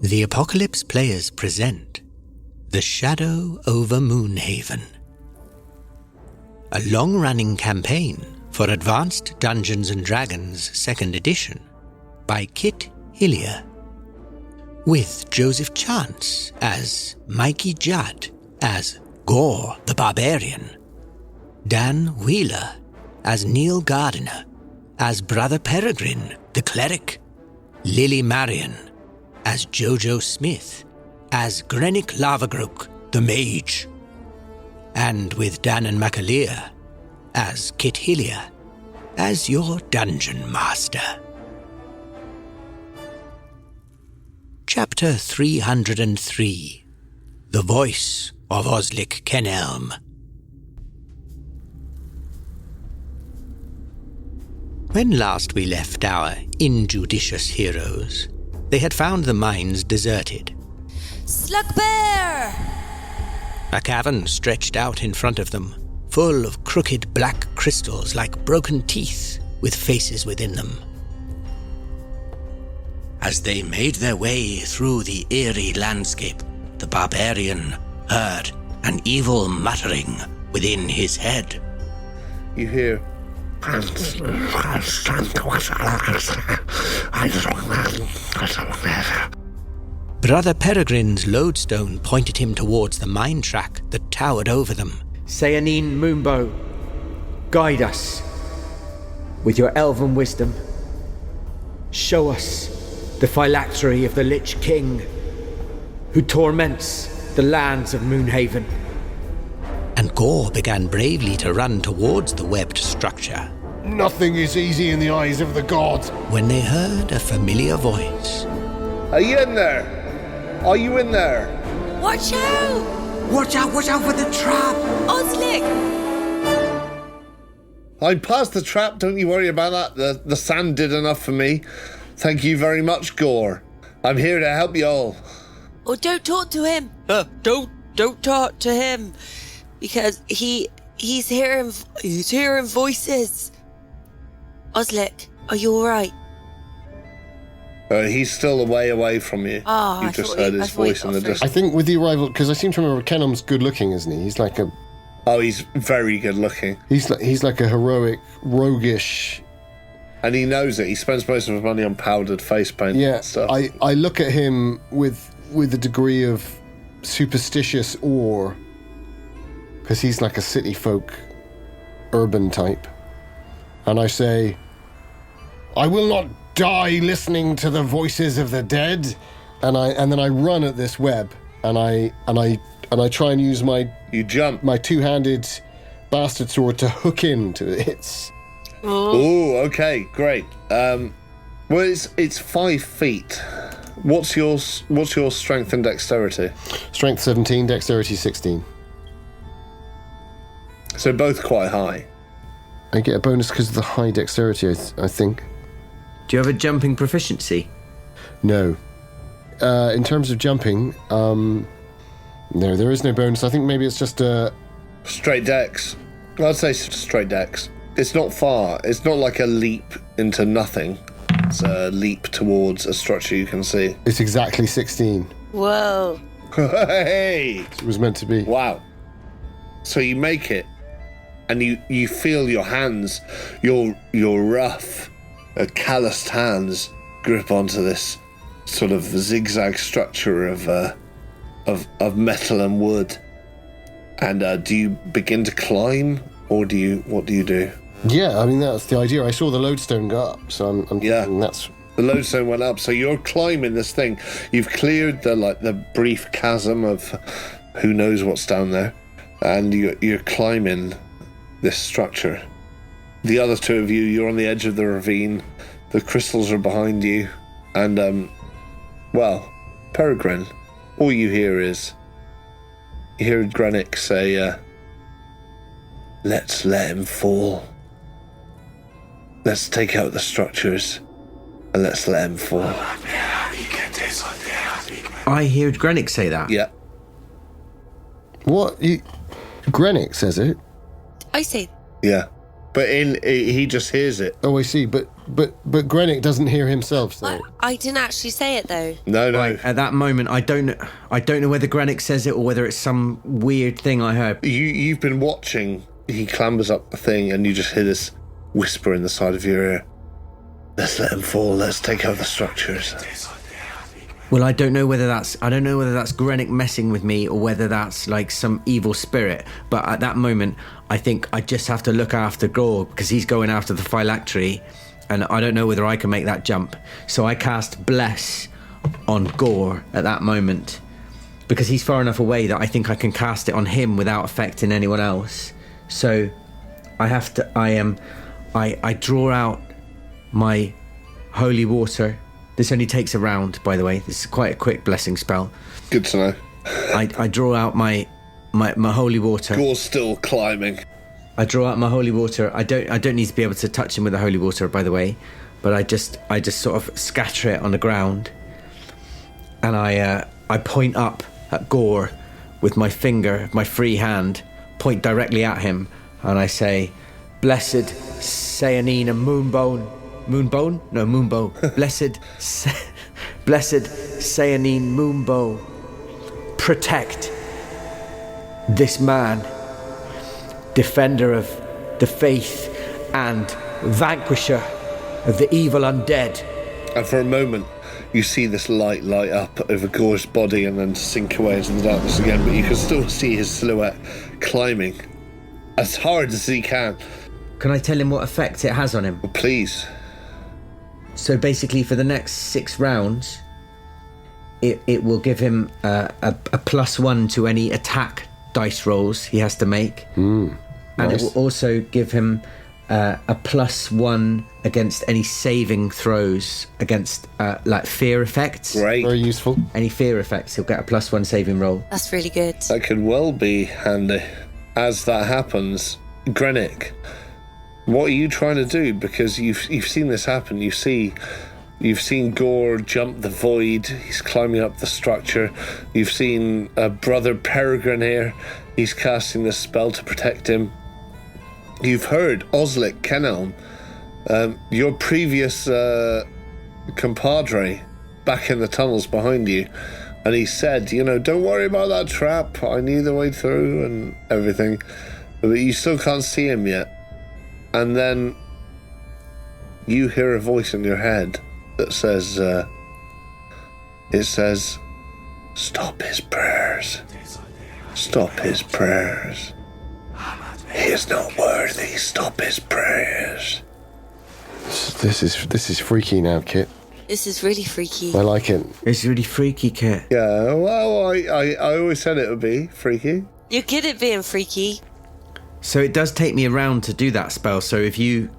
The Apocalypse players present The Shadow over Moonhaven, a long-running campaign for Advanced Dungeons & Dragons 2nd edition by Kit Hillier, with Joseph Chance as Mikey Judd as Gore the Barbarian, Dan Wheeler as Neil Gardiner as Brother Peregrine the Cleric, Lily Maryon as Jojo Smith as Grenick Lavagrok the Mage, and with Danann McAleer as Kit Hillier as your Dungeon Master. Chapter 303, The Voice of Oslac Cynehelm. When last we left our injudicious heroes, they had found the mines deserted. Slugbear! A cavern stretched out in front of them, full of crooked black crystals like broken teeth with faces within them. As they made their way through the eerie landscape, the barbarian heard an evil muttering within his head. You hear, Brother Peregrine's lodestone pointed him towards the mine track that towered over them. Sayanin Moonbow, guide us with your elven wisdom. Show us the phylactery of the Lich King, who torments the lands of Moonhaven. And Gore began bravely to run towards the webbed structure. nothing is easy in the eyes of the gods. When they heard a familiar voice. Are you in there? Are you in there? Watch out! Watch out for the trap! Oslac! I'm past the trap, don't you worry about that. The sand did enough for me. Thank you very much, Gore. I'm here to help you all. Oh, don't talk to him. Don't talk to him. Because he's hearing voices. Oslac, are you alright? He's still a way away from you. Oh, you just heard his voice in the distance. I think with the arrival, because I seem to remember Kenelm's good looking, isn't he? He's like a... Oh, he's very good looking. He's like a heroic, roguish... And he knows it. He spends most of his money on powdered face paint and stuff. I look at him with a degree of superstitious awe, because he's like a city folk, urban type. And I say, I will not die listening to the voices of the dead. And then I run at this web, and I try and use my two-handed bastard sword to hook into it. Oh, okay, great. Well, it's 5 feet. What's your strength and dexterity? Strength 17, dexterity 16. So both quite high. I get a bonus because of the high dexterity, I think. Do you have a jumping proficiency? No. In terms of jumping, no, there is no bonus. I think maybe it's just a... Straight dex. I'd say straight dex. It's not far. It's not like a leap into nothing. It's a leap towards a structure you can see. It's exactly 16. Whoa. Hey! It was meant to be. Wow. So you make it, and you feel your hands, your rough, calloused hands grip onto this sort of zigzag structure of metal and wood. And do you begin to climb, or what do you do? Yeah, I mean, that's the idea. I saw the lodestone go up, so I'm thinking that's... The lodestone went up, so you're climbing this thing. You've cleared the brief chasm of who knows what's down there, and you're climbing this structure. The other two of you, you're on the edge of the ravine. The crystals are behind you, and, Peregrine, all you hear is... You hear Grenick say, let's let him fall. Let's take out the structures and let's let him fall. I hear Grenick say that. Yeah. What? Grenick says it? I say... Yeah. But he just hears it. Oh, I see, but But Grenick doesn't hear himself, so... I didn't actually say it, though. No. Right, at that moment, I don't know whether Grenick says it or whether it's some weird thing I heard. You've been watching. He clambers up the thing, and you just hear this whisper in the side of your ear. Let's let him fall. Let's take over the structures. Well, I don't know whether that's Grenick messing with me or whether that's like some evil spirit. But at that moment, I think I just have to look after Gore because he's going after the phylactery, and I don't know whether I can make that jump. So I cast Bless on Gore at that moment because he's far enough away that I think I can cast it on him without affecting anyone else. So I draw out my holy water. This only takes a round, by the way. This is quite a quick blessing spell. Good to know. I draw out my holy water. Gore's still climbing. I draw out my holy water. I don't need to be able to touch him with the holy water, by the way, but I just sort of scatter it on the ground, and I point up at Gore with my finger, my free hand, point directly at him, and I say, "Blessed Sayanina Moonbow." Blessed Sayanine Moonbow, protect this man, defender of the faith and vanquisher of the evil undead. And for a moment, you see this light up over Gore's body and then sink away into the darkness again, but you can still see his silhouette climbing as hard as he can. Can I tell him what effect it has on him? Well, please. So basically, for the next 6 rounds, it will give him a +1 to any attack dice rolls he has to make. And nice. it will also give him a +1 against any saving throws against like fear effects. Great. Very useful. Any fear effects, he'll get a +1 saving roll. That's really good. That could well be handy. As that happens, Grenick, what are you trying to do? Because you've seen this happen. You've seen Gore jump the void. He's climbing up the structure. You've seen Brother Peregrine here. He's casting this spell to protect him. You've heard Oslac Cynehelm, your previous compadre, back in the tunnels behind you, and he said, don't worry about that trap. I knew the way through and everything, but you still can't see him yet. And then you hear a voice in your head that says, stop his prayers. Stop his prayers. He is not worthy. Stop his prayers. This is freaky now, Kit. This is really freaky. I like it. It's really freaky, Kit. Yeah, well, I always said it would be freaky. You're good at being freaky. So it does take me a round to do that spell. So if you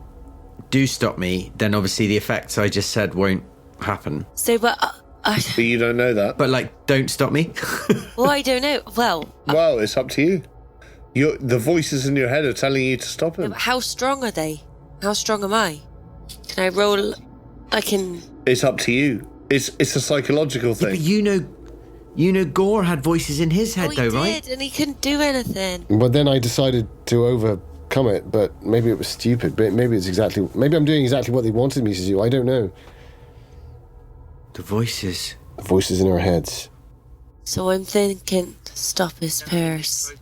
do stop me, then obviously the effects I just said won't happen. So, but But you don't know that. But don't stop me. well, I don't know. Well, it's up to you. The voices in your head are telling you to stop him. How strong are they? How strong am I? Can I roll? I can. It's up to you. It's a psychological thing. But you know Gore had voices in his head, he right? did, and he couldn't do anything. But then I decided to overcome it, but maybe it was stupid. But maybe I'm doing exactly what they wanted me to do. I don't know. The voices. The voices in our heads. So I'm thinking, stop his prayers.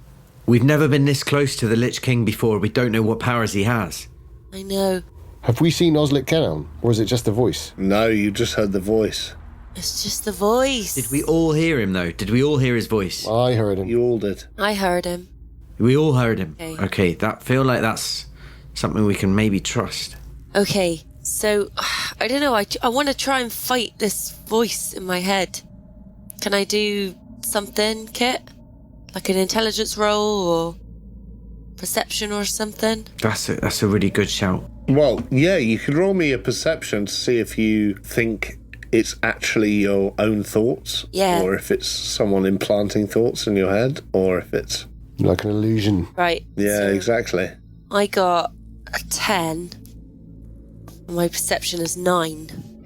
We've never been this close to the Lich King before. We don't know what powers he has. I know. Have we seen Oslac Cynehelm, or is it just the voice? No, you just heard the voice. It's just the voice. Did we all hear him, though? Did we all hear his voice? I heard him. You all did. I heard him. We all heard him. Okay. That feel like that's something we can maybe trust. Okay, so I don't know. I want to try and fight this voice in my head. Can I do something, Kit? Like an intelligence roll or perception or something? That's a really good shout. Well, yeah, you could roll me a perception to see if you think it's actually your own thoughts. Yeah. Or if it's someone implanting thoughts in your head, or if it's... Like an illusion. Right. Yeah, so exactly. I got a 10. And my perception is 9.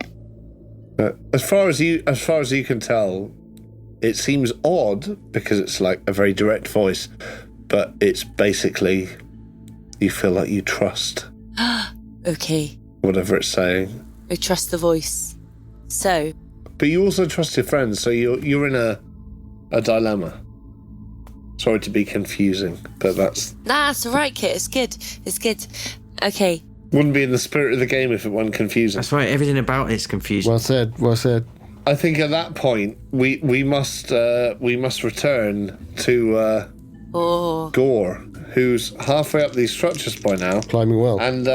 As far as you can tell, it seems odd because it's like a very direct voice, but it's basically you feel like you trust. Okay. whatever it's saying. I trust the voice. So. But you also trust your friends, so you're in a dilemma. Sorry to be confusing, but that's... Nah, it's all right, Kit. It's good. It's good. Okay. Wouldn't be in the spirit of the game if it wasn't confusing. That's right, everything about it's confusing. Well said, well said. I think at that point, we must return to Gore, who's halfway up these structures by now. Climbing well. And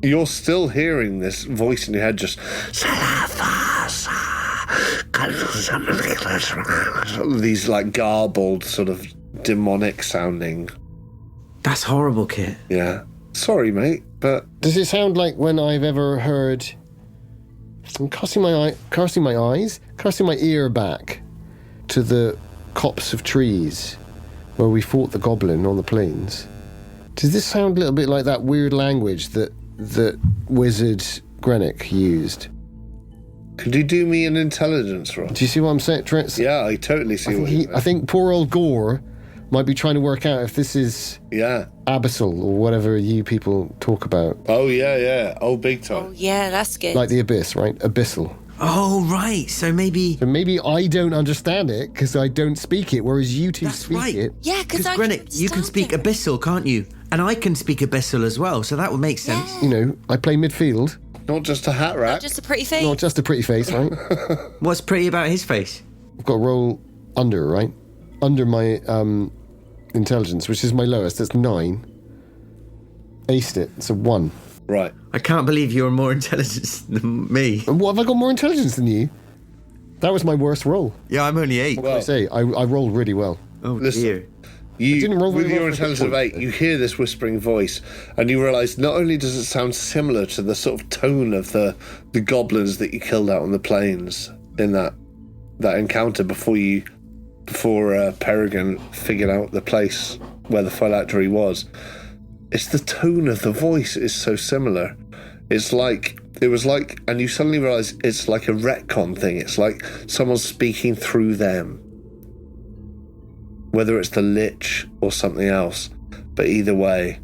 you're still hearing this voice in your head just... These, like, garbled, sort of demonic sounding... That's horrible, Kit. Yeah. Sorry, mate, but... Does it sound like when I've ever heard... I'm casting my ear back to the copse of trees where we fought the goblin on the plains. Does this sound a little bit like that weird language that wizard Grenick used? Could you do me an intelligence roll? Do you see what I'm saying, Trent? Yeah, I totally see what you mean. I think poor old Gore might be trying to work out if this is abyssal or whatever you people talk about. Oh, yeah. Oh, big time. Oh, yeah, that's good. Like the abyss, right? Abyssal. Oh, right. So maybe I don't understand it because I don't speak it, whereas you two speak it. Yeah, because I Grenick, you can speak Abyssal, can't you? And I can speak Abyssal as well, so that would make sense. You know, I play midfield. Not just a hat rack. Not just a pretty face. Not just a pretty face, right? What's pretty about his face? I've got to roll under, right? Under my intelligence, which is my lowest. That's 9. Aced it. It's a 1. Right. I can't believe you're more intelligent than me. And what, have I got more intelligence than you? That was my worst roll. Yeah, I'm only 8. What can I say? I rolled really well. Oh, Listen, dear. You, didn't roll with very your well for intelligence of 8, you hear this whispering voice, and you realise not only does it sound similar to the sort of tone of the goblins that you killed out on the plains in that encounter before Peregrine figured out the place where the phylactery was. It's the tone of the voice is so similar. And you suddenly realise it's like a retcon thing. It's like someone's speaking through them. Whether it's the Lich or something else. But either way,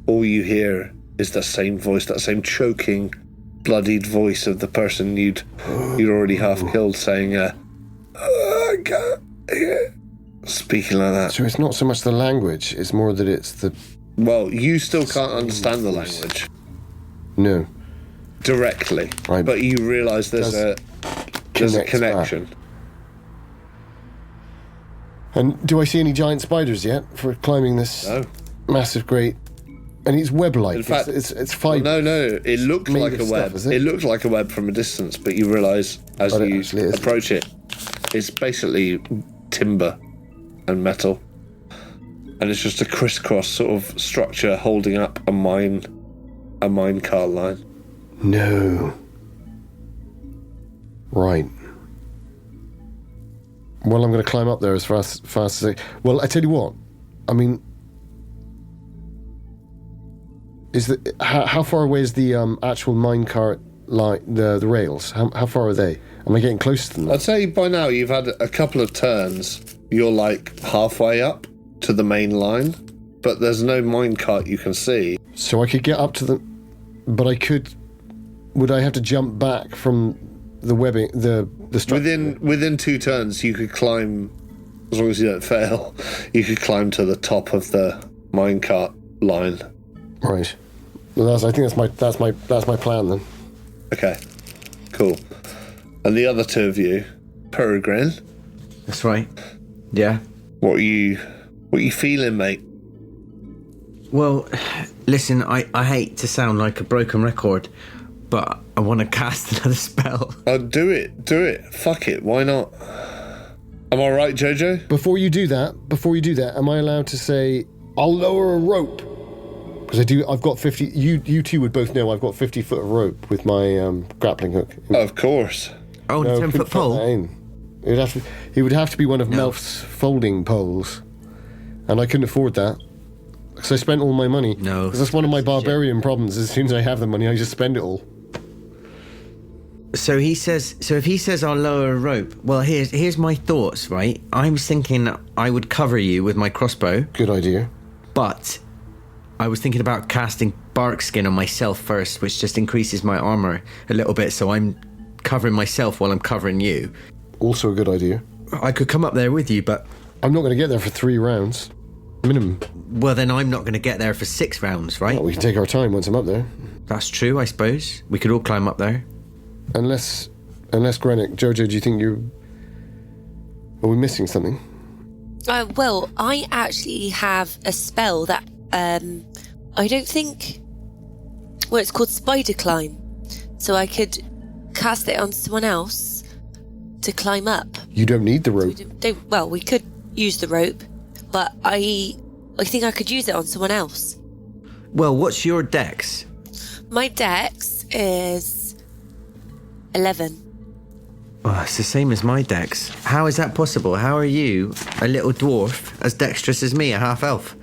all you hear is that same voice, that same choking, bloodied voice of the person you'd already half killed saying, I can't hear. Speaking like that. So it's not so much the language, it's more that it's the... Well, you still can't understand the language. No. Directly. Right. But you realise there's a connection. Back. And do I see any giant spiders yet for climbing this massive grate? And it's web-like. In fact, it's five. No. It looked like a web. Stuff, it looked like a web from a distance, but you realise as you approach it, it's basically timber and metal, and it's just a crisscross sort of structure holding up a mine car line. No. Right. Well, I'm going to climb up there as fast as I... Well, I tell you what. I mean... How far away is the actual minecart, like the rails? How far are they? Am I getting closer than that? I'd say by now you've had a couple of turns. You're like halfway up to the main line, but there's no minecart you can see. So I could get up to the... But I could... Would I have to jump back from the webbing, the structure? Within 2 turns, you could climb, as long as you don't fail, you could climb to the top of the minecart line. Right. Well, I think that's my plan then. Okay. Cool. And the other 2 of you, Peregrine. That's right. Yeah. What are you feeling, mate? Well, listen, I hate to sound like a broken record, but I want to cast another spell. Oh, do it. Fuck it. Why not? Am I right, Jojo? Before you do that, am I allowed to say, I'll lower a rope? Because I've got 50, you two would both know I've got 50 foot of rope with my grappling hook. Of course. Oh, no, 10-foot pole? It would have to be one of Melf's folding poles. And I couldn't afford that. Because I spent all my money. No. Because that's one of my barbarian problems. As soon as I have the money, I just spend it all. So if he says I'll lower a rope, well, here's my thoughts, right? I'm thinking I would cover you with my crossbow. Good idea. But I was thinking about casting bark skin on myself first, which just increases my armor a little bit, so I'm covering myself while I'm covering you. Also a good idea. I could come up there with you, but... I'm not going to get there for 3 rounds. Minimum. Well, then I'm not going to get there for 6 rounds, right? Well, we can take our time once I'm up there. That's true, I suppose. We could all climb up there. Unless Grenick, Jojo, do you think are we missing something? Well, I actually have a spell that I don't think... Well, it's called Spider Climb. So I could cast it on someone else to climb up. You don't need the rope. Well, we could use the rope, but I think I could use it on someone else. Well, what's your dex? My dex is 11. Oh, it's the same as my dex. How is that possible? How are you, a little dwarf, as dexterous as me, a half-elf?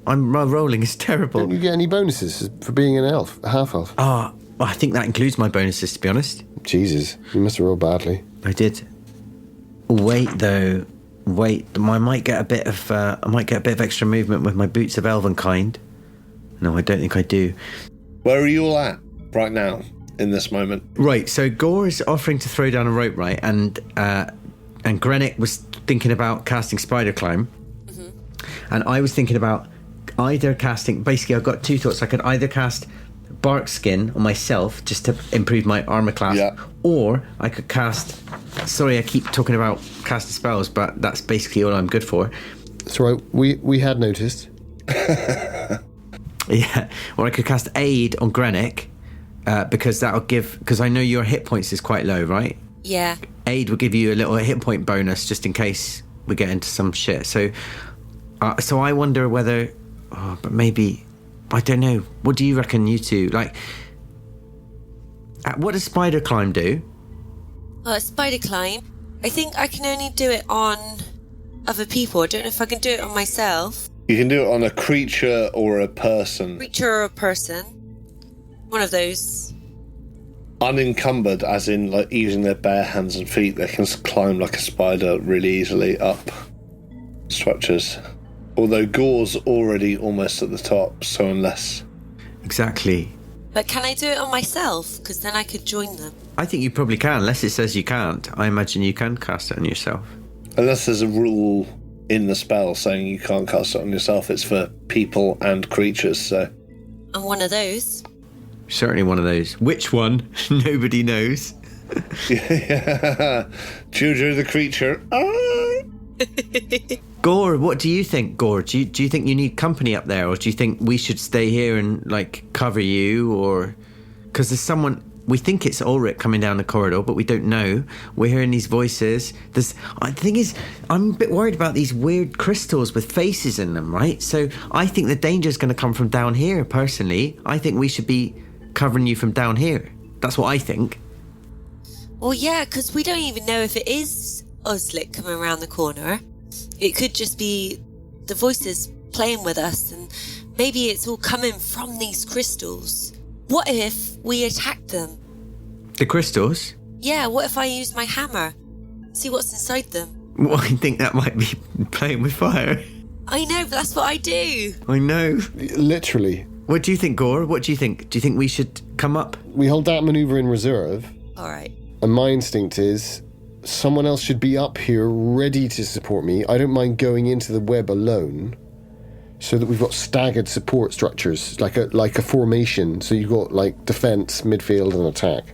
My rolling is terrible. Don't you get any bonuses for being an elf, a half-elf? Oh, I think that includes my bonuses, to be honest. Jesus, you must have rolled badly. I did. Wait, though. Wait, I might get a bit of extra movement with my boots of elven kind. No, I don't think I do. Where are you all at right now, in this moment? Right, so Gore is offering to throw down a rope, right? And Grenick was thinking about casting Spider Climb. Mm-hmm. And I was thinking about either casting... Basically, I've got 2 thoughts. I could either cast Bark Skin on myself, just to improve my armor class. Yeah. Or I could cast... Sorry, I keep talking about casting spells, but that's basically all I'm good for. That's right, we had noticed. Yeah, or I could cast Aid on Grenick, because that'll give... Because I know your hit points is quite low, right? Yeah. Aid will give you a little hit point bonus just in case we get into some shit. So I wonder whether... Oh, but maybe... I don't know. What do you reckon, you two? Like, what does Spider Climb do? Spider Climb, I think I can only do it on other people. I don't know if I can do it on myself. You can do it on a creature or a person. Creature or a person. One of those. Unencumbered, as in like using their bare hands and feet, they can climb like a spider really easily up structures. Although Gore's already almost at the top, so unless... Exactly. But can I do it on myself? Because then I could join them. I think you probably can, unless it says you can't. I imagine you can cast it on yourself. Unless there's a rule in the spell saying you can't cast it on yourself, it's for people and creatures, so... I'm one of those. Certainly one of those. Which one? Nobody knows. Yeah. Jojo the creature. Gore, what do you think, Gore? Do you think you need company up there, or do you think we should stay here and, like, cover you, or... Because there's someone... We think it's Ulrich coming down the corridor, but we don't know. We're hearing these voices. The thing is, I'm a bit worried about these weird crystals with faces in them, right? So I think the danger's going to come from down here, personally. I think we should be covering you from down here. That's what I think. Well, yeah, because we don't even know if it is Oslac coming around the corner. It could just be the voices playing with us, and maybe it's all coming from these crystals. What if we attack them? The crystals? Yeah, what if I use my hammer? See what's inside them? Well, I think that might be playing with fire. I know, but that's what I do. I know. Literally. What do you think, Gore? What do you think? Do you think we should come up? We hold that maneuver in reserve. All right. And my instinct is someone else should be up here ready to support me. I don't mind going into the web alone, so that we've got staggered support structures, like a formation. So you've got like defense, midfield, and attack.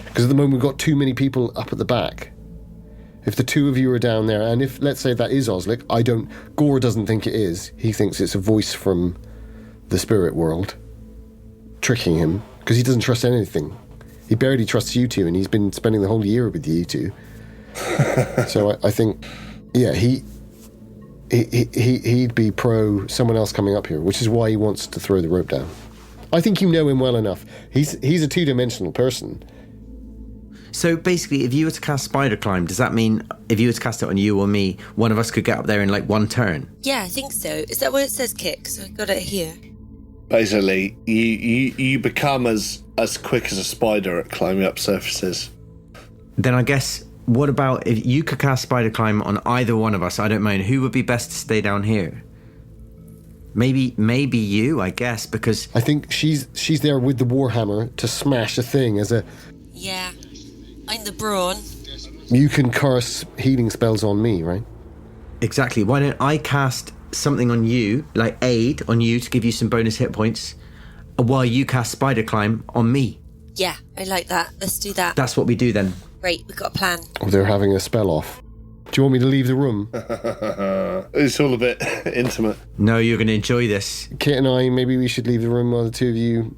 Because at the moment we've got too many people up at the back. If the 2 of you are down there, and if, let's say that is Oslac, Gore doesn't think it is. He thinks it's a voice from the spirit world tricking him, because he doesn't trust anything. He barely trusts you two, and he's been spending the whole year with you two. So I think, yeah, he'd be pro someone else coming up here, which is why he wants to throw the rope down. I think you know him well enough. He's a 2-dimensional person. So basically, if you were to cast Spider Climb, does that mean if you were to cast it on you or me, one of us could get up there in like 1 turn? Yeah, I think so. Is that what it says, Kit? So I got it here. Basically, you become as quick as a spider at climbing up surfaces. Then I guess, what about if you could cast Spider Climb on either one of us? I don't mind. Who would be best to stay down here? Maybe you, I guess, because I think she's there with the warhammer to smash a thing as a... Yeah. I'm the brawn. You can curse healing spells on me, right? exactly. Why don't I cast something on you, like aid on you to give you some bonus hit points, while you cast spider climb on me? Yeah, I like that. Let's do that. That's what we do then. Great, we've got a plan. Oh, they're having a spell off. Do you want me to leave the room? It's all a bit intimate. No, you're going to enjoy this. Kit and I, maybe we should leave the room while the two of you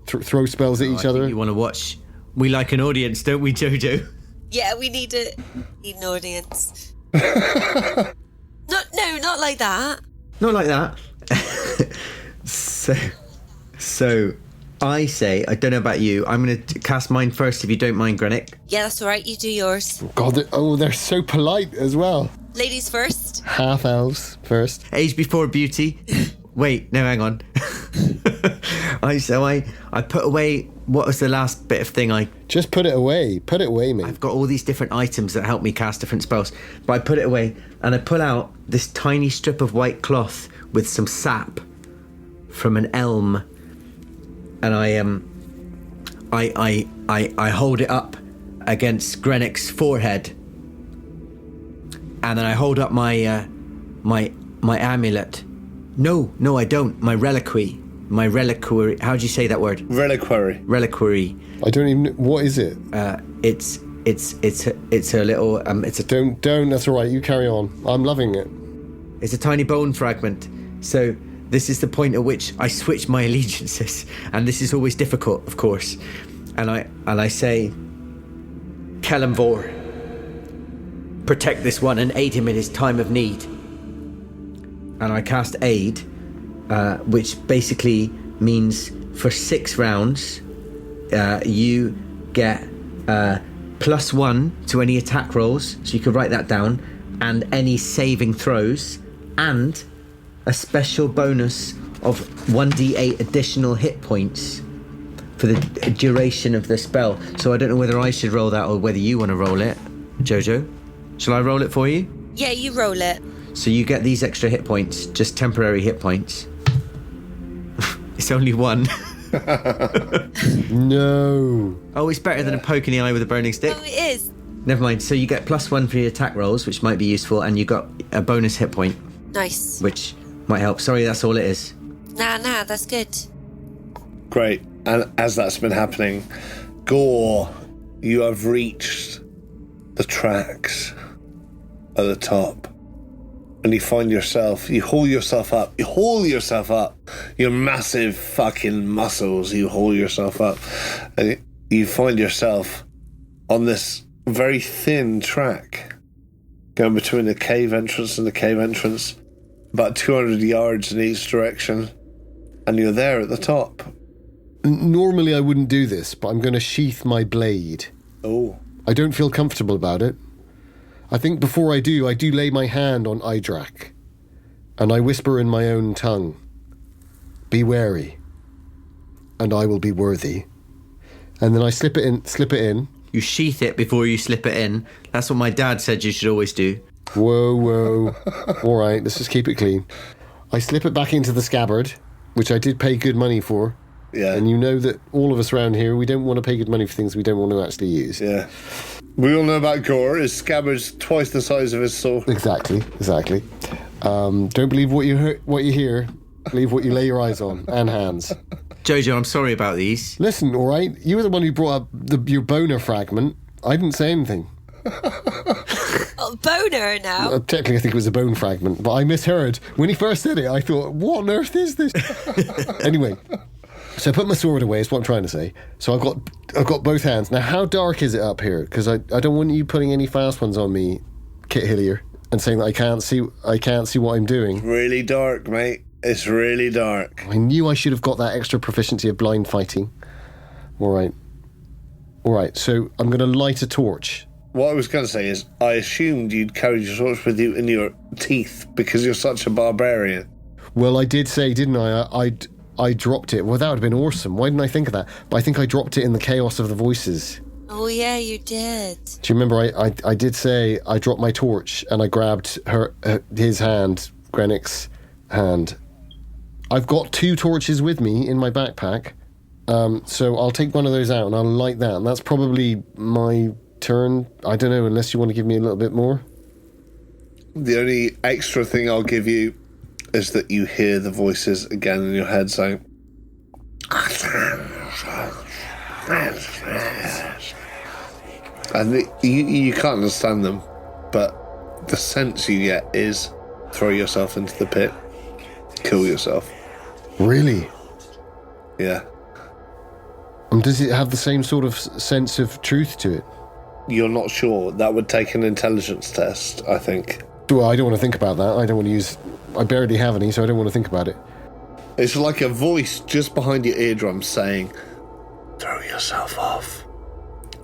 throw spells at each other. You want to watch? We like an audience, don't we, Jojo? Yeah, we need an audience. Not like that. Not like that. So I say, I don't know about you, I'm going to cast mine first if you don't mind, Grenick. Yeah, that's all right. You do yours. God, they're so polite as well. Ladies first. Half elves first. Age before beauty. Wait, no, hang on. I put away, what was the last bit of thing I... Just put it away. Put it away, mate. I've got all these different items that help me cast different spells. But I put it away and I pull out this tiny strip of white cloth with some sap from an elm. And I hold it up against Grenick's forehead. And then I hold up my amulet. No, I don't. My reliquary. How do you say that word? Reliquary. Reliquary. I don't even know. What is it? It's a little Don't. That's all right. You carry on. I'm loving it. It's a tiny bone fragment. So this is the point at which I switch my allegiances, and this is always difficult, of course. And I say, Kellamvor, protect this one and aid him in his time of need. And I cast aid, which basically means for 6 rounds, you get +1 to any attack rolls, so you could write that down, and any saving throws, and a special bonus of 1d8 additional hit points for the duration of the spell. So I don't know whether I should roll that or whether you want to roll it, Jojo. Shall I roll it for you? Yeah, you roll it. So you get these extra hit points, just temporary hit points. It's only 1. No. Oh, it's better than a poke in the eye with a burning stick. Oh, it is. Never mind. So you get +1 for your attack rolls, which might be useful, and you got a bonus hit point, Nice. which might help. Sorry, that's all it is. Nah, that's good. Great. And as that's been happening, Gore, you have reached the tracks at the top. And you find yourself, you haul yourself up, your massive fucking muscles, you haul yourself up, and you find yourself on this very thin track, going between the cave entrance and the cave entrance, about 200 yards in each direction, and you're there at the top. Normally I wouldn't do this, but I'm going to sheath my blade. Oh. I don't feel comfortable about it. I think before I do lay my hand on Idrak, and I whisper in my own tongue, "Be wary, and I will be worthy." And then I slip it in. You sheath it before you slip it in. That's what my dad said you should always do. Whoa. All right, let's just keep it clean. I slip it back into the scabbard, which I did pay good money for. Yeah. And you know that all of us around here, we don't want to pay good money for things we don't want to actually use. Yeah. We all know about Gore. His scabbard's twice the size of his sword. Exactly. Don't believe what you hear. Believe what you lay your eyes on, and hands. Jojo, I'm sorry about these. Listen, all right? You were the one who brought up your boner fragment. I didn't say anything. Oh, boner now. Technically, I think it was a bone fragment, but I misheard. When he first said it, I thought, what on earth is this? Anyway, so I put my sword away, is what I'm trying to say. So I've got both hands. Now, how dark is it up here? Because I don't want you putting any fast ones on me, Kit Hillier, and saying that I can't see what I'm doing. Really dark, mate. It's really dark. I knew I should have got that extra proficiency of blind fighting. All right, so I'm going to light a torch. What I was going to say is, I assumed you'd carried your torch with you in your teeth because you're such a barbarian. Well, I did say, didn't I? I dropped it. Well, that would have been awesome. Why didn't I think of that? But I think I dropped it in the chaos of the voices. Oh, yeah, you did. Do you remember I did say I dropped my torch and I grabbed his hand, Grenick's hand, I've got 2 torches with me in my backpack. So I'll take one of those out and I'll light that. And that's probably my turn. I don't know, unless you want to give me a little bit more. The only extra thing I'll give you is that you hear the voices again in your head saying, and you can't understand them, but the sense you get is throw yourself into the pit, kill yourself. Really? Yeah. Does it have the same sort of sense of truth to it? You're not sure. That would take an intelligence test, I think. Well, I don't want to think about that. I barely have any, so I don't want to think about it. It's like a voice just behind your eardrum saying, throw yourself off.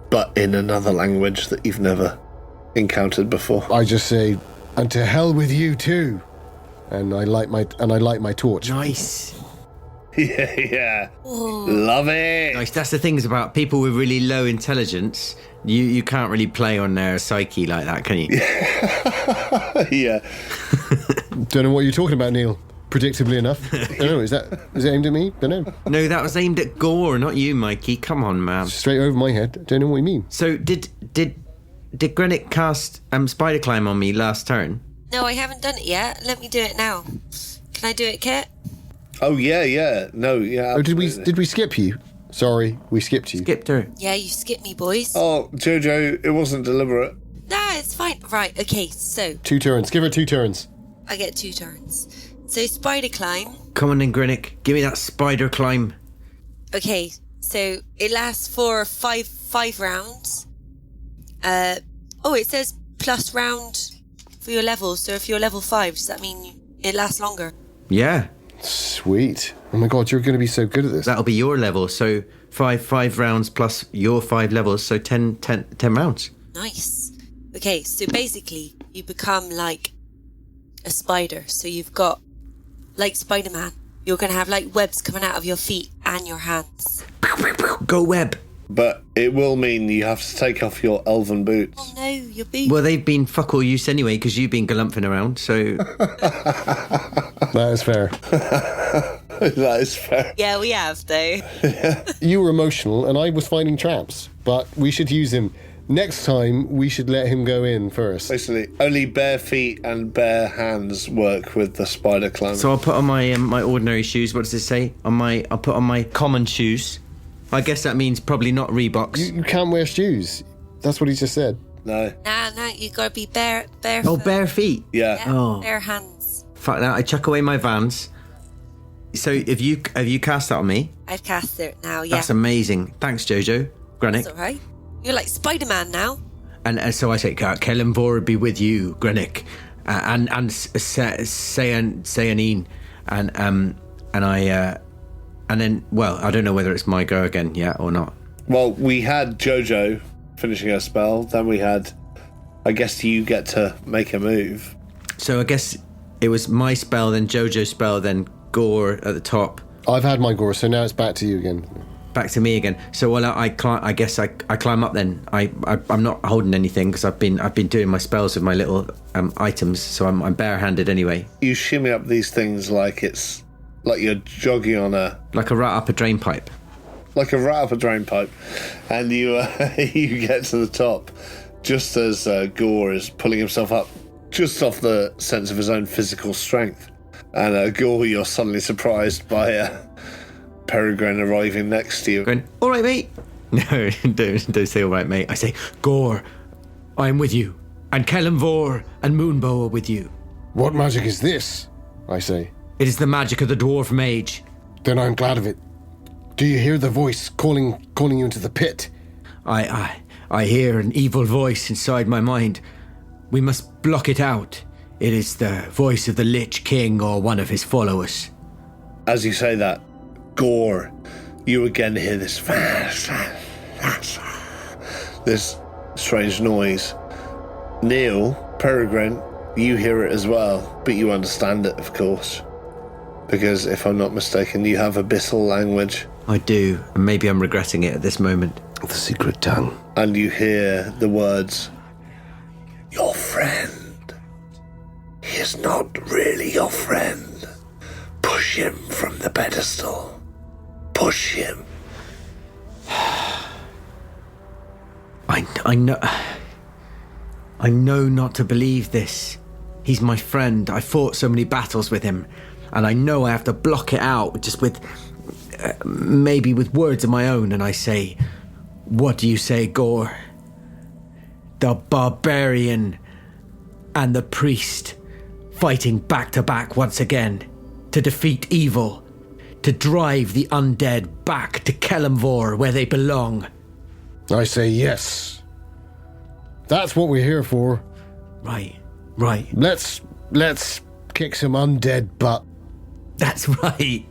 But in another language that you've never encountered before. I just say, and to hell with you too. And I light my torch. Nice. Yeah. Love it. Nice. That's the things about people with really low intelligence. You can't really play on their psyche like that, can you? Yeah. Don't know what you're talking about, Neil. Predictably enough. Don't know, is it aimed at me? Don't know. No, that was aimed at Gore, not you, Mikey. Come on, man. Straight over my head. Don't know what you mean. So did Grenick cast Spider Climb on me last turn? No, I haven't done it yet. Let me do it now. Can I do it, Kit? Oh, yeah. No, yeah. Oh, did we skip you? Sorry, we skipped you. Skipped her. Yeah, you skipped me, boys. Oh, Jojo, it wasn't deliberate. Nah, it's fine. Right, okay, so 2 turns. Give her 2 turns. I get 2 turns. So spider climb. Come on then, Grenick. Give me that spider climb. Okay, so it lasts for five rounds. It says plus round for your level. So if you're level 5, does that mean it lasts longer? Yeah. Sweet. Oh my god, you're going to be so good at this. That'll be your level. So five rounds plus your 5 levels. So 10 rounds. Nice. Okay, so basically you become like a spider. So you've got, like Spider-Man, you're going to have like webs coming out of your feet and your hands. Go web. But it will mean you have to take off your elven boots. Oh no, your boots. Well, they've been fuck all use anyway because you've been galumphing around, so... That is fair. That is fair. Yeah, we have though. You were emotional and I was finding traps, but we should use him. Next time, we should let him go in first. Basically, only bare feet and bare hands work with the spider climb. So I'll put on my my ordinary shoes. What does it say? I'll put on my common shoes. I guess that means probably not Reeboks. You can't wear shoes. That's what he just said. No. Nah, you gotta be bare Oh, bare feet. Yeah. Oh. Bare hands. Fuck that. I chuck away my Vans. So have you cast that on me? I've cast it now, yeah. That's amazing. Thanks, Jojo. Grenick. That's alright. You're like Spider-Man now. And so I say, Kellenvor be with you, Grenick, and Sayanine, and then, well, I don't know whether it's my go again yet or not. Well, we had Jojo finishing her spell, then we had, I guess you get to make a move. So I guess it was my spell, then Jojo's spell, then Gore at the top. I've had my gore, so now it's back to you again. Back to me again. So I guess I climb up then. I'm not holding anything because I've been doing my spells with my little items, so I'm barehanded anyway. You shimmy up these things like it's like you're jogging on like a rat up a drain pipe. Like a rat up a drain pipe, and you you get to the top just as Gore is pulling himself up, just off the sense of his own physical strength. And Gore, you're suddenly surprised by Peregrine arriving next to you. Going, all right, mate. No, don't say all right, mate. I say, Gore, I am with you, and Kellenvor and Moonbow are with you. What magic is this? I say. It is the magic of the dwarf mage. Then I'm glad of it. Do you hear the voice calling you into the pit? I hear an evil voice inside my mind. We must block it out. It is the voice of the Lich King or one of his followers. As you say that, Gore, you again hear this strange noise. Neil, Peregrine, you hear it as well, but you understand it, of course. Because, if I'm not mistaken, you have abyssal language. I do, and maybe I'm regretting it at this moment. The secret tongue. And you hear the words, your friend. He is not really your friend. Push Push him from the pedestal. Push him. I know not to believe this. He's my friend. I fought so many battles with him, and I know I have to block it out just with, maybe with words of my own, and I say, what do you say, Gore? The barbarian and the priest fighting back to back once again to defeat evil, to drive the undead back to Kelemvor where they belong. I say yes. That's what we're here for. Right. Let's kick some undead butt. That's right.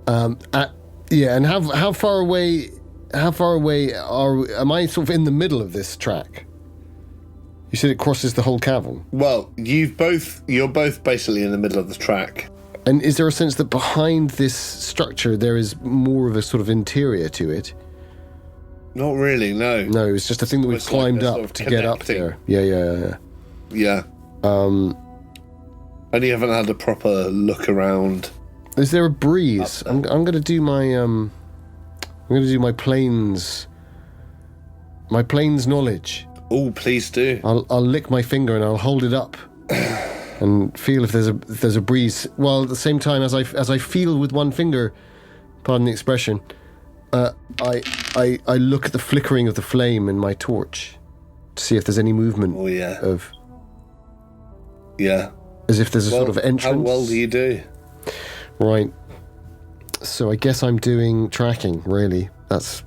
Yeah, and how far away am I sort of in the middle of this track? You said it crosses the whole cavern. Well, you're both basically in the middle of the track. And is there a sense that behind this structure there is more of a sort of interior to it? Not really, no. No, it's just a thing that we've climbed like up sort of to get up there. Yeah. Yeah. And you haven't had a proper look around. Is there a breeze? I'm going to do my plains knowledge. Oh, please do. I'll lick my finger and I'll hold it up and feel if there's a breeze. While at the same time as I feel with one finger, pardon the expression, I look at the flickering of the flame in my torch to see if there's any movement. Oh yeah. Yeah. As if there's a sort of entrance. How well do you do? Right. So I guess I'm doing tracking, really. That's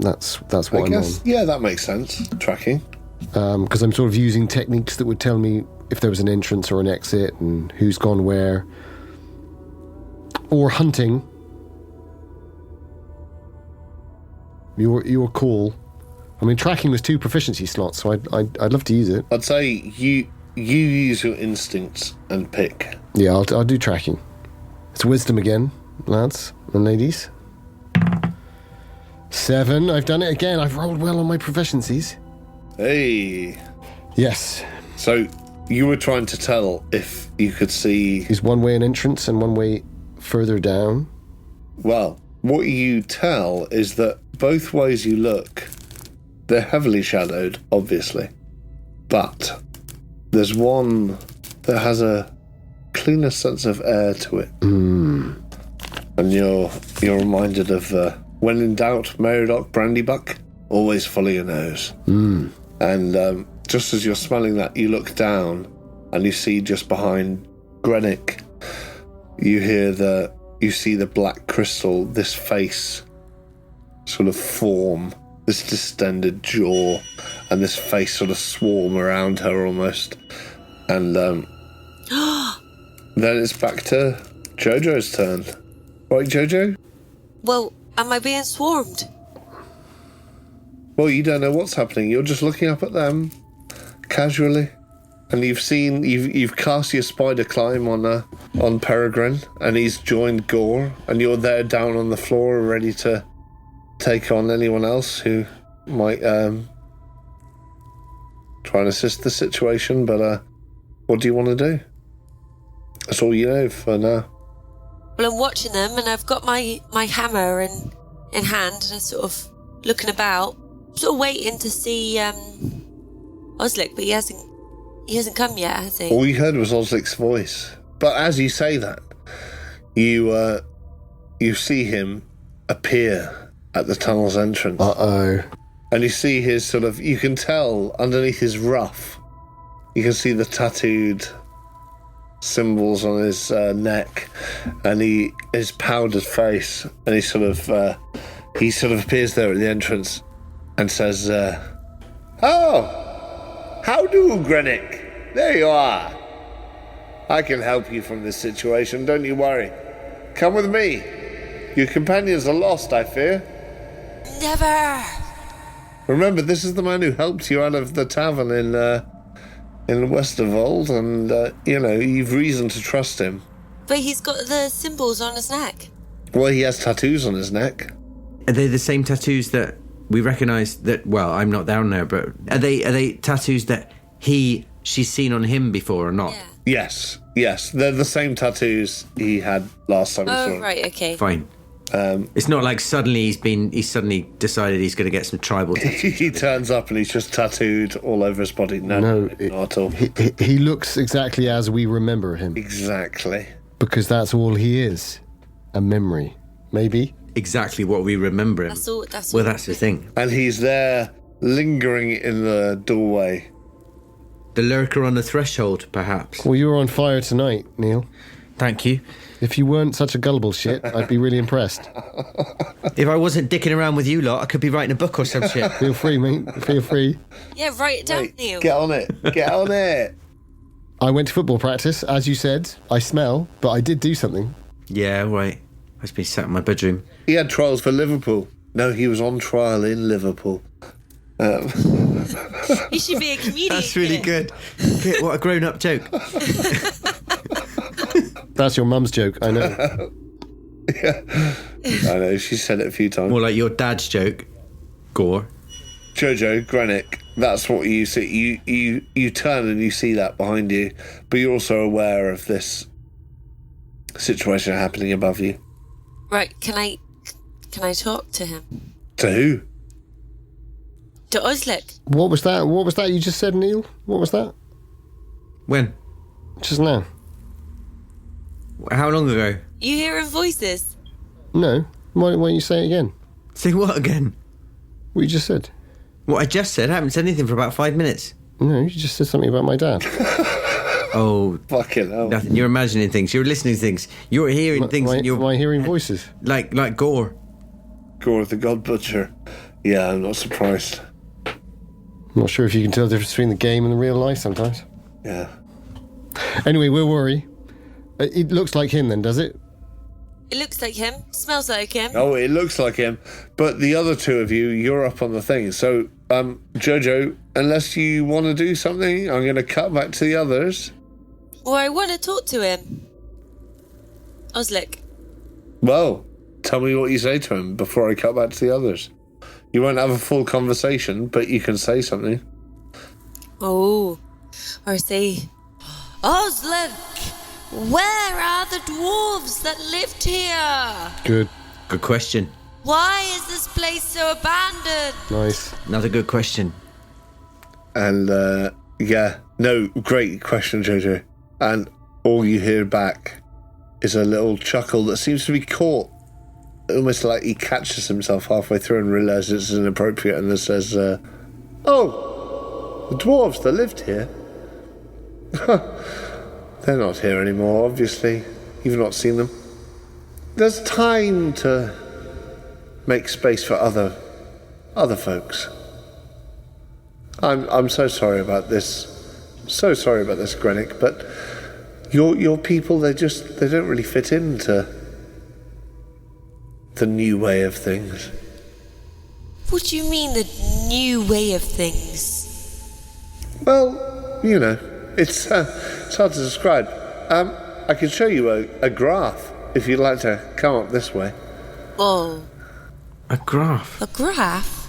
what I'm on. Yeah, that makes sense. Tracking. Because I'm sort of using techniques that would tell me if there was an entrance or an exit and who's gone where. Or hunting. Your call. I mean, tracking was 2 proficiency slots, so I'd love to use it. I'd say you use your instincts and pick. Yeah, I'll do tracking. It's wisdom again, lads and ladies. 7. I've done it again. I've rolled well on my proficiencies. Hey. Yes. So you were trying to tell if you could see. Is one way an entrance and one way further down? Well, what you tell is that both ways you look, they're heavily shadowed, obviously. But there's one that has a cleaner sense of air to it. And you're reminded of when in doubt, Meridoc Brandybuck, always follow your nose. And just as you're smelling that, you look down and you see just behind Grenick, you see the black crystal, this face sort of form, this distended jaw, and this face sort of swarm around her almost. And then it's back to Jojo's turn. Right, Jojo? Well, am I being swarmed? Well, you don't know what's happening. You're just looking up at them casually, and you've cast your spider climb on Peregrine, and he's joined Gore, and you're there down on the floor, ready to take on anyone else who might try and assist the situation. But what do you want to do? That's all you know for now. Well, I'm watching them, and I've got my hammer in hand, and I'm sort of looking about, sort of waiting to see Oslac, but he hasn't come yet, has he? All you heard was Oslac's voice. But as you say that, you see him appear at the tunnel's entrance. Uh-oh. And you see his sort of, you can tell underneath his ruff, you can see the tattooed symbols on his neck, and his powdered face, and he sort of appears there at the entrance and says, "Oh, how do, Grenick? There you are. I can help you from this situation, don't you worry. Come with me. Your companions are lost, I fear." Never! Remember, this is the man who helped you out of the tavern in Westervold, and, you've reason to trust him. But he's got the symbols on his neck. Well, he has tattoos on his neck. Are they the same tattoos that we recognise that, well, I'm not down there, but are they tattoos that she's seen on him before or not? Yeah. Yes. They're the same tattoos he had last time we saw Oh, him. right, okay. Fine. It's not like suddenly he's suddenly decided he's going to get some tribal tattoos. He turns up and he's just tattooed all over his body. No, not at all. He looks exactly as we remember him. Exactly. Because that's all he is. A memory. Maybe? Exactly what we remember him. That's all. Well, that's the thing. And he's there, lingering in the doorway. The lurker on the threshold, perhaps. Well, you were on fire tonight, Neil. Thank you. If you weren't such a gullible shit, I'd be really impressed. If I wasn't dicking around with you lot, I could be writing a book or some shit. Feel free, mate. Feel free. Yeah, write it down, Wait, Neil. get on it. Get on it. I went to football practice, as you said. I smell, but I did do something. Yeah, right. I was been sat in my bedroom. He had trials for Liverpool. No, he was on trial in Liverpool. You should be a comedian. That's really Kit. good. Kit, what a grown-up joke. That's your mum's joke, I know. I know, she said it a few times. More like your dad's joke. Gore. Jojo, Grenick, that's what you see. You turn and you see that behind you, but you're also aware of this situation happening above you. Right, can I talk to him? To who? To Oslac. What was that? What was that you just said, Neil? What was that? When? Just now. How long ago? You hearing voices? No. Why don't you say it again? Say what again? What you just said? What I just said? I haven't said anything for about 5 minutes. No, you just said something about my dad. Oh, Fucking hell. nothing. You're imagining things. You're listening to things. You're hearing things. And you're Am I hearing voices? like Gore. Gore the God Butcher. Yeah, I'm not surprised. I'm not sure if you can tell the difference between the game and the real life sometimes. Yeah. Anyway, we'll worry. It looks like him then, does it? It looks like him. Smells like him. Oh, it looks like him. But the other two of you, you're up on the thing. So, Jojo, unless you want to do something, I'm going to cut back to the others. Well, I want to talk to him. Oslac. Well, tell me what you say to him before I cut back to the others. You won't have a full conversation, but you can say something. Oh. Or say, Oslac, where are the dwarves that lived here? Good. Good question. Why is this place so abandoned? Nice. Another good question. And, great question, Jojo. And all you hear back is a little chuckle that seems to be caught. Almost like he catches himself halfway through and realises it's inappropriate and then says, oh, the dwarves that lived here? They're not here anymore, obviously. You've not seen them. There's time to make space for other folks. I'm so sorry about this. So sorry about this, Grenick, but your people, they don't really fit into the new way of things. What do you mean, the new way of things? Well, you know, it's hard to describe. I can show you a graph if you'd like to come up this way. Oh, A graph. a graph?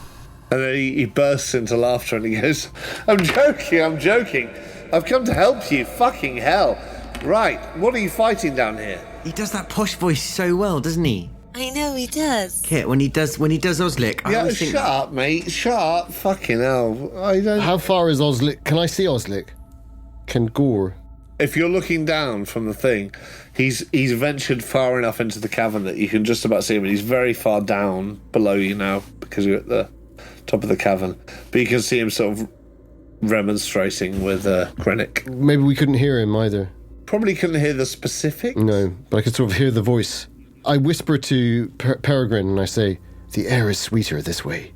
And then he bursts into laughter and he goes, I'm joking. I've come to help you, fucking hell. Right, what are you fighting down here? He does that posh voice so well, doesn't he? I know he does. Kit, when he does Oslac, I Yeah, always think shut up, mate. Shut up. Fucking hell. I don't... How far is Oslac? Can I see Oslac? Can Gore? If you're looking down from the thing, he's ventured far enough into the cavern that you can just about see him, and he's very far down below you now because you're at the top of the cavern. But you can see him sort of remonstrating with Grenick. Maybe we couldn't hear him either. Probably couldn't hear the specifics. No, but I could sort of hear the voice. I whisper to Peregrine and I say, the air is sweeter this way.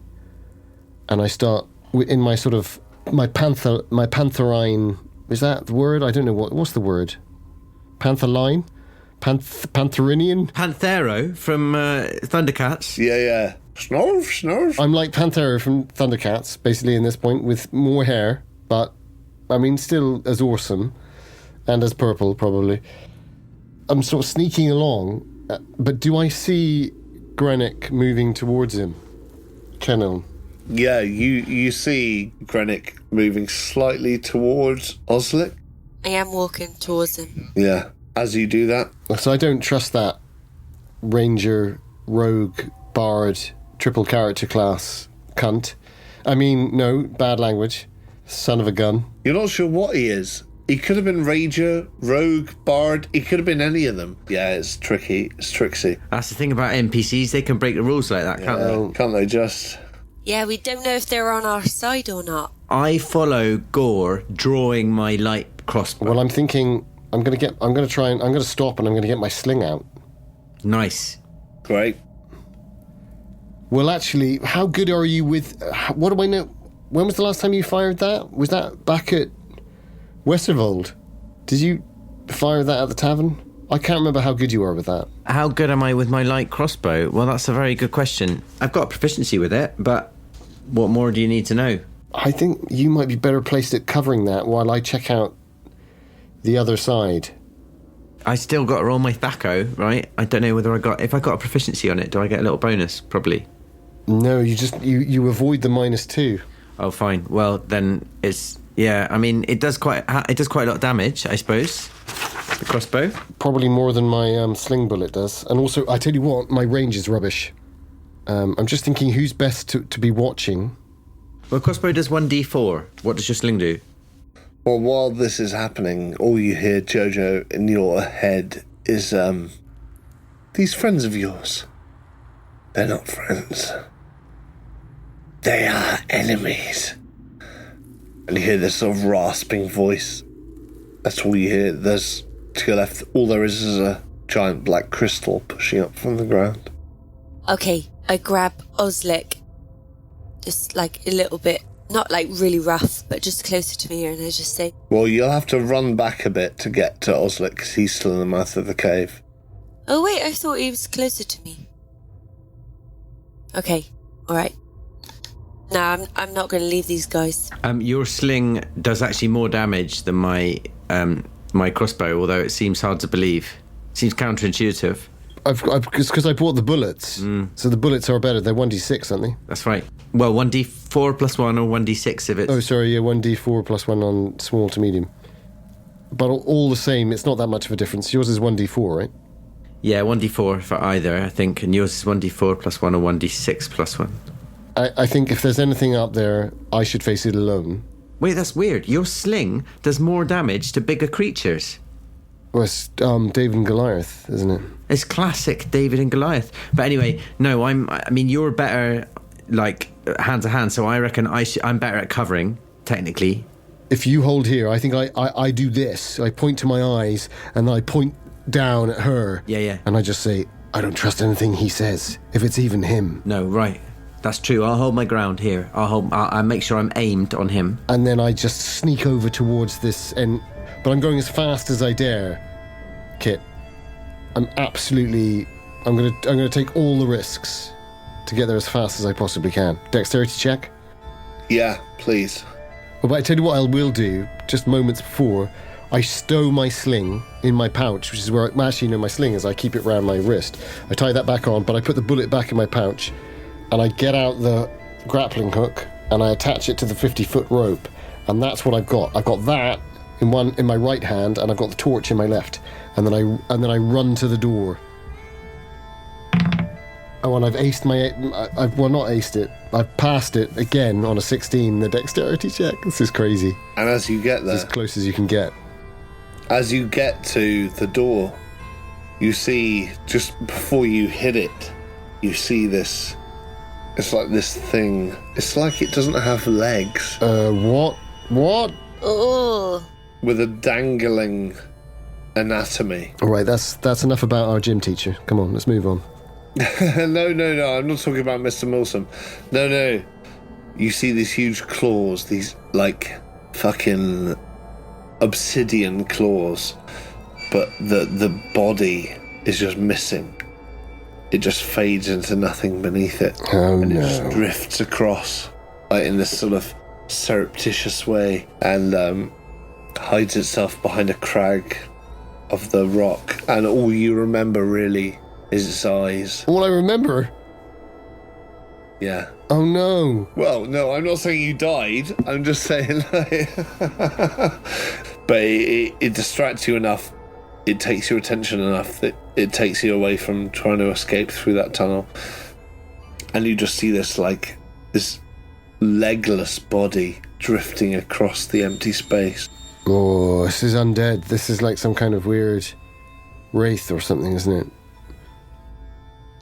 And I start in my sort of, my pantherine, is that the word? I don't know what's the word? Pantherline? Pantherinian? Panthero from Thundercats. Yeah. Snarf. I'm like Panthera from Thundercats, basically, in this point, with more hair, but, I mean, still as awesome, and as purple, probably. I'm sort of sneaking along, but do I see Grenick moving towards him? Cynehelm. Yeah, you see Grenick moving slightly towards Oslac. I am walking towards him. Yeah. As you do that, So I don't trust that ranger, rogue, bard, triple character class cunt. I mean, no, bad language. Son of a gun. you're not sure what he is. He could have been Ranger, Rogue, Bard. He could have been any of them. Yeah, it's tricky. It's tricksy. That's the thing about NPCs, they can break the rules like that, can't they? Can't they just? Yeah, we don't know if they're on our side or not. I follow Gore drawing my light crossbow. Well, I'm thinking I'm going to stop and I'm going to get my sling out. Nice. Great. Well, actually, how good are you with... what do I know? When was the last time you fired that? Was that back at Westervold? Did you fire that at the tavern? I can't remember how good you are with that. How good am I with my light crossbow? Well, that's a very good question. I've got proficiency with it, but what more do you need to know? I think you might be better placed at covering that while I check out the other side. I still got to roll my Thaco, right? I don't know whether if I got a proficiency on it, do I get a little bonus? Probably. No, you avoid the -2. Oh, fine. Well, then it's... Yeah, I mean, it does quite a lot of damage, I suppose. The crossbow. Probably more than my sling bullet does. And also, I tell you what, my range is rubbish. I'm just thinking who's best to be watching. Well, crossbow does 1d4. What does your sling do? Well, while this is happening, all you hear, Jojo, in your head is, these friends of yours, they're not friends. They are enemies. And you hear this sort of rasping voice. That's all you hear. There's, to your left, all there is a giant black crystal pushing up from the ground. Okay, I grab Oslac, just like a little bit, not like really rough, but just closer to me, and I just say, Well, you'll have to run back a bit to get to Oslac, because he's still in the mouth of the cave. oh wait, I thought he was closer to me. Okay, alright. No, I'm not going to leave these guys. Your sling does actually more damage than my crossbow, although it seems hard to believe. It seems counterintuitive. It's because I bought the bullets. So the bullets are better. They're 1d6, aren't they? That's right. Well, 1d4 plus 1 or 1d6 if it's... Oh, sorry, yeah, 1d4 plus 1 on small to medium. But all the same, it's not that much of a difference. Yours is 1d4, right? Yeah, 1d4 for either, I think, and yours is 1d4 plus 1 or 1d6 plus 1. I think if there's anything up there, I should face it alone. Wait, that's weird. Your sling does more damage to bigger creatures. Well, it's David and Goliath, isn't it? It's classic David and Goliath. But anyway, no, I mean, you're better, like, hand to hand, so I reckon I'm better at covering, technically. If you hold here, I think I do this. I point to my eyes, and I point down at her. Yeah. And I just say, I don't trust anything he says, if it's even him. No, right. That's true. I'll hold my ground here. I'll make sure I'm aimed on him. And then I just sneak over towards this, but I'm going as fast as I dare, Kit. I'm gonna take all the risks to get there as fast as I possibly can. Dexterity check? Yeah, please. Well, but I tell you what I will do, just moments before, I stow my sling in my pouch, which is where my sling is. I keep it around my wrist. I tie that back on, but I put the bullet back in my pouch, and I get out the grappling hook, and I attach it to the 50-foot rope, and that's what I've got. I've got that in my right hand, and I've got the torch in my left, and then I run to the door. Oh, and I've aced not aced it. I've passed it again on a 16, the dexterity check. This is crazy. And as you get there, As close as you can get. as you get to the door, you see, just before you hit it, you see this. It's like this thing. It's like it doesn't have legs. What? oh, With a dangling anatomy. All right, that's enough about our gym teacher. Come on, let's move on. No, I'm not talking about Mr. Milsom. No. You see these huge claws, these, like, fucking obsidian claws. But the body is just missing. It just fades into nothing beneath it. Oh, and no. it just drifts across, like, in this sort of surreptitious way, and hides itself behind a crag of the rock. And all you remember, really, is its eyes. All I remember? Yeah. Oh, no. Well, no, I'm not saying you died. I'm just saying, like, But it distracts you enough. It takes your attention enough that it takes you away from trying to escape through that tunnel. And you just see this legless body drifting across the empty space. Oh, this is undead. This is like some kind of weird wraith or something, isn't it?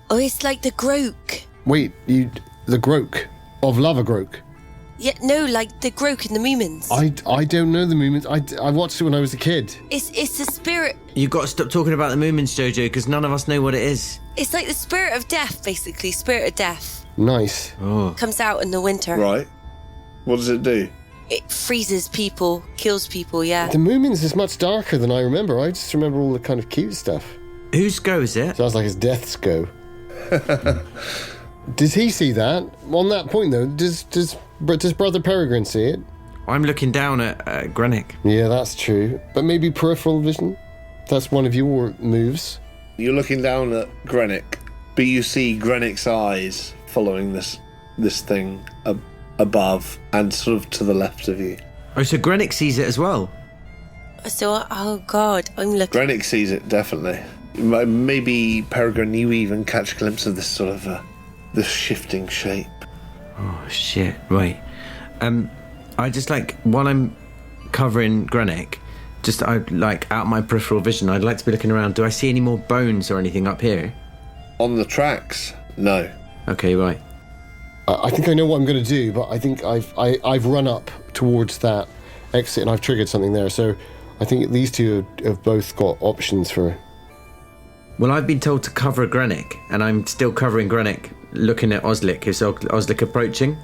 Oh, it's like the Groke. Wait, the Groke of Lava Groke? Yeah, no, like the Groke in the Moomins. I don't know the Moomins. I watched it when I was a kid. It's the spirit. You've got to stop talking about the Moomins, Jojo, because none of us know what it is. It's like the spirit of death, basically. Spirit of death. Nice. Oh. Comes out in the winter. Right. What does it do? It freezes people, kills people, yeah. The Moomins is much darker than I remember. I just remember all the kind of cute stuff. Whose go is it? Sounds like it's Death's go. Did he see that? On that point, though, does Brother Peregrine see it? I'm looking down at Grenick. Yeah, that's true. But maybe peripheral vision? That's one of your moves. You're looking down at Grenick, but you see Grenick's eyes following this thing above and sort of to the left of you. Oh, so Grenick sees it as well? So, oh God, I'm looking. Grenick sees it, definitely. Maybe Peregrine, you even catch a glimpse of this sort of this shifting shape. Oh, shit. Right. I just while I'm covering Grenick, out my peripheral vision, I'd like to be looking around. Do I see any more bones or anything up here? On the tracks? No. Okay, right. I think I know what I'm going to do, but I think I've run up towards that exit and I've triggered something there. So I think these two have both got options for... Well, I've been told to cover Grenick, and I'm still covering Grenick, looking at Oslac. Is Oslac approaching?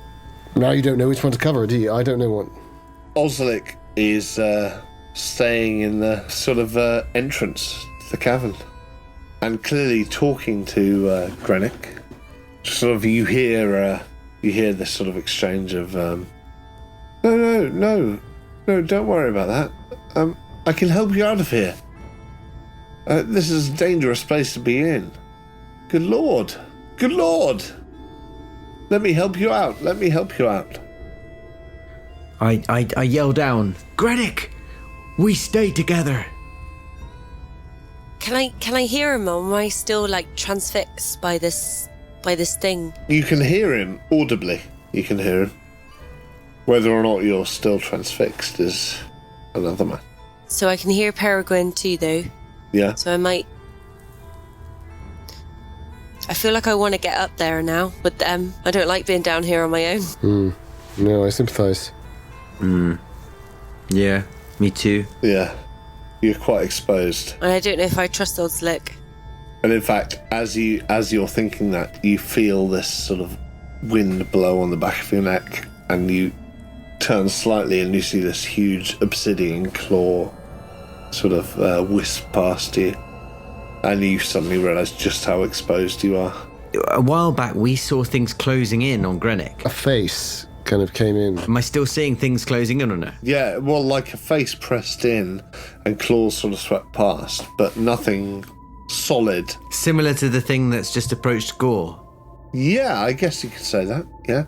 Now you don't know which one to cover, do you? I don't know what. Oslac is staying in the sort of entrance to the cavern and clearly talking to Grenick. Sort of you hear this sort of exchange of no, don't worry about that. I can help you out of here. This is a dangerous place to be in. Good Lord. Let me help you out. I yell down, Grenick, we stay together. Can I hear him, or am I still transfixed by this thing? You can hear him audibly. You can hear him. Whether or not you're still transfixed is another matter. So I can hear Peregrine too, though. Yeah. So I feel like I want to get up there now with them. I don't like being down here on my own. No, I sympathise. Yeah, me too. Yeah. You're quite exposed. And I don't know if I trust Oslac. And in fact, as you're thinking that, you feel this sort of wind blow on the back of your neck, and you turn slightly and you see this huge obsidian claw sort of wisp past you, and you suddenly realise just how exposed you are. A while back, we saw things closing in on Grenick. A face kind of came in. Am I still seeing things closing in on her? Yeah, well, like a face pressed in and claws sort of swept past, but nothing solid. Similar to the thing that's just approached Gore. Yeah, I guess you could say that, yeah.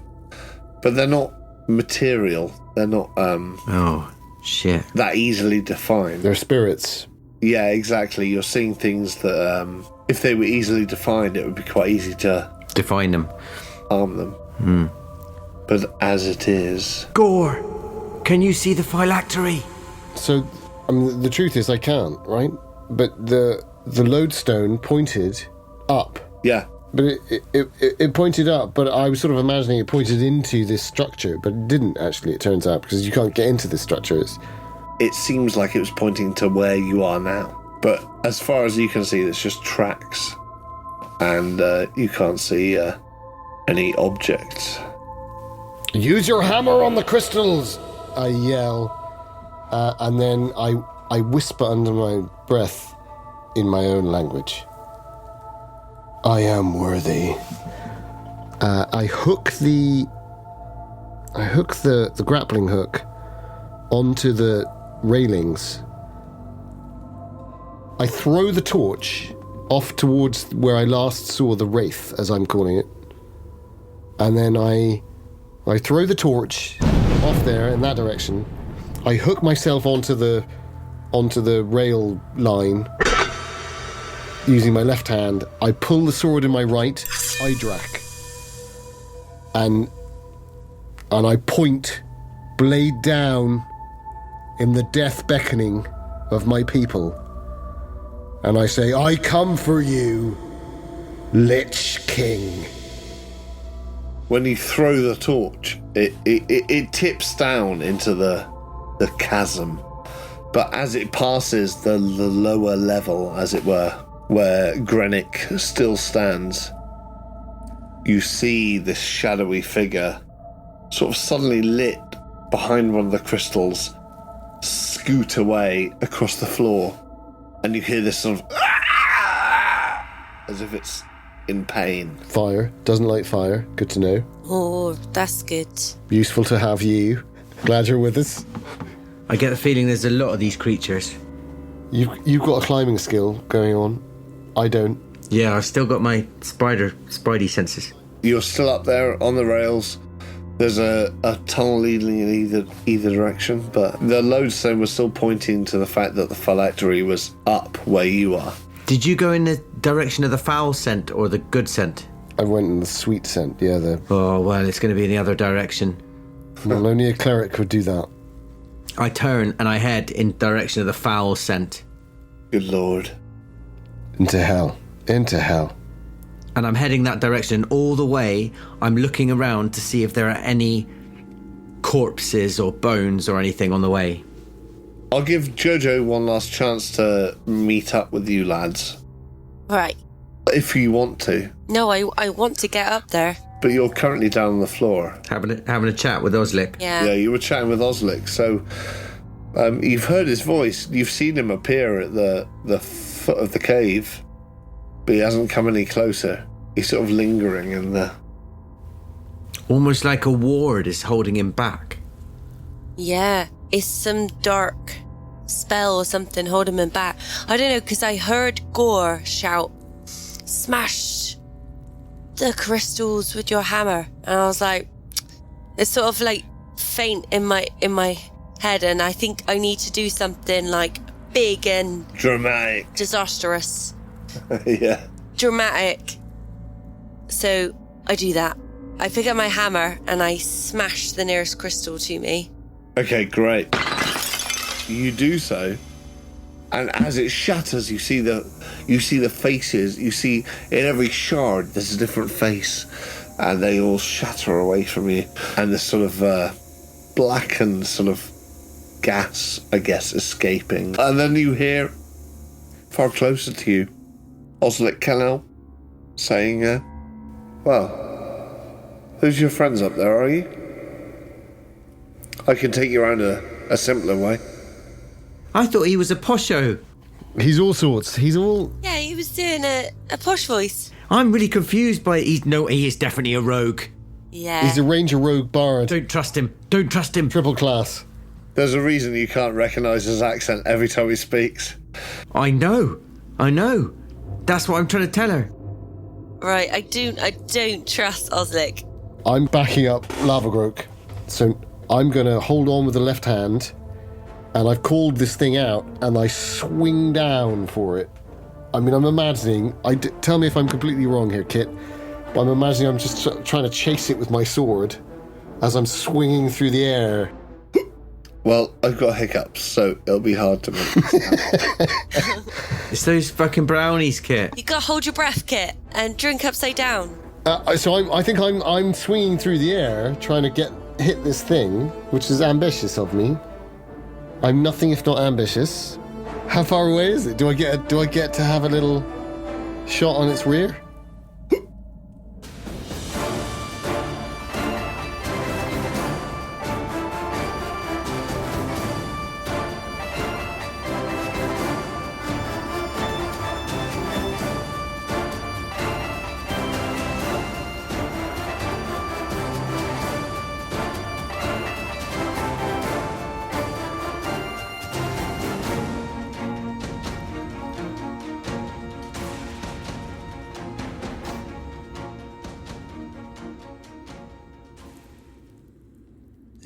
But they're not material. They're not Oh, shit. that easily defined. They're spirits. Yeah, exactly. You're seeing things that, if they were easily defined, it would be quite easy to Define them. harm them. But as it is... Gore, can you see the phylactery? So, the truth is I can't, right? But the lodestone pointed up. Yeah. But it pointed up, but I was sort of imagining it pointed into this structure, but it didn't actually, it turns out, because you can't get into this structure. It seems like it was pointing to where you are now. But as far as you can see, it's just tracks. And you can't see any objects. Use your hammer on the crystals! I yell. And then I whisper under my breath in my own language. I am worthy. I hook the grappling hook onto the railings. I throw the torch off towards where I last saw the wraith, as I'm calling it. And then I throw the torch off there in that direction, I hook myself onto the rail line using my left hand. I pull the sword in my right, Idrak, and I point, blade down, in the death beckoning of my people, and I say, "I come for you, Lich King." When you throw the torch, it tips down into the chasm, but as it passes the lower level, as it were, where Grenick still stands, you see this shadowy figure sort of suddenly lit behind one of the crystals scoot away across the floor, and you hear this sort of as if it's in pain. Fire. Doesn't like fire. Good to know. Oh, that's good. Useful to have you. Glad you're with us. I get the feeling there's a lot of these creatures. You've got a climbing skill going on. I don't. Yeah, I've still got my spidey senses. You're still up there on the rails. There's a tunnel leading in either direction, but the lodestone was still pointing to the fact that the phylactery was up where you are. Did you go in the direction of the foul scent or the good scent? I went in the sweet scent, yeah. Oh, well, it's going to be in the other direction. Well, only a cleric could do that. I turn and I head in direction of the foul scent. Good lord. Into hell. Into hell. And I'm heading that direction all the way. I'm looking around to see if there are any corpses or bones or anything on the way. I'll give Jojo one last chance to meet up with you lads. Right. If you want to. No, I want to get up there. But you're currently down on the floor. Having a chat with Oslac. Yeah. Yeah, you were chatting with Oslac, so you've heard his voice. You've seen him appear at the foot of the cave, but he hasn't come any closer. He's sort of lingering in there. Almost like a ward is holding him back. Yeah, it's some dark spell or something holding him back. I don't know, because I heard Gore shout, "Smash the crystals with your hammer," and I was like, it's sort of like faint in my head, and I think I need to do something like big and Dramatic. disastrous. Yeah. Dramatic. So I do that. I pick up my hammer and I smash the nearest crystal to me. Okay, great. You do so, and as it shatters, you see the faces. You see in every shard there's a different face, and they all shatter away from you. And this sort of blackened sort of gas, I guess, escaping. And then you hear far closer to you, Oslac Kellel saying, "Well, who's your friends up there? Are you? I can take you around a simpler way." I thought he was a posho. He's all sorts. He's all... Yeah, he was doing a posh voice. I'm really confused by it. He is definitely a rogue. Yeah. He's a ranger rogue bard. Don't trust him. Don't trust him. Triple class. There's a reason you can't recognise his accent every time he speaks. I know. That's what I'm trying to tell her. Right, I don't trust Oslac. I'm backing up Lavagrok, so I'm going to hold on with the left hand, and I've called this thing out, and I swing down for it. I mean, I'm imagining... tell me if I'm completely wrong here, Kit, but I'm imagining I'm just trying to chase it with my sword as I'm swinging through the air. Well, I've got hiccups, so it'll be hard to make. It's those fucking brownies, Kit. You gotta hold your breath, Kit, and drink upside down. So I think I'm swinging through the air, trying to hit this thing, which is ambitious of me. I'm nothing if not ambitious. How far away is it? Do I get to have a little shot on its rear?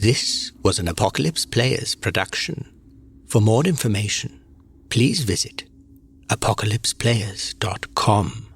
This was an Apocalypse Players production. For more information, please visit apocalypseplayers.com.